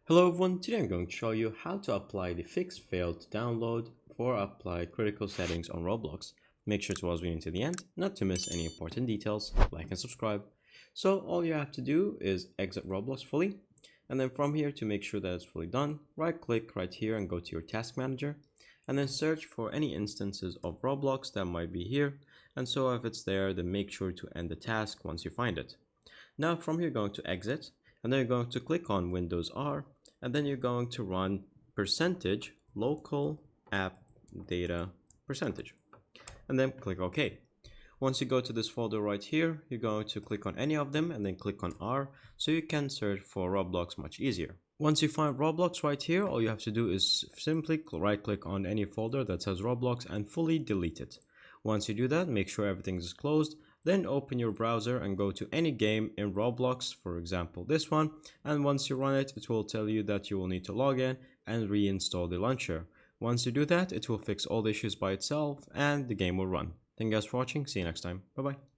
Hello everyone, today I'm going to show you how to apply the fix failed to download for apply critical settings on Roblox. Make sure to watch the video to the end, not to miss any important details, like and subscribe. So all you have to do is exit Roblox fully, and then from here to make sure that it's fully done, right click right here and go to your task manager, and then search for any instances of Roblox that might be here, and so if it's there then make sure to end the task once you find it. Now from here you're going to exit, and then you're going to click on Windows R, and then you're going to run percentage local app data percentage, and then click OK. Once you go to this folder right here, you're going to click on any of them and then click on R so you can search for Roblox much easier. Once you find Roblox right here, all you have to do is simply right click on any folder that says Roblox and fully delete it. Once you do that, make sure everything is closed, then open your browser and go to any game in Roblox, for example this one, and once you run it, it will tell you that you will need to log in and reinstall the launcher. Once you do that, it will fix all the issues by itself and the game will run. Thank you guys for watching, see you next time, bye bye.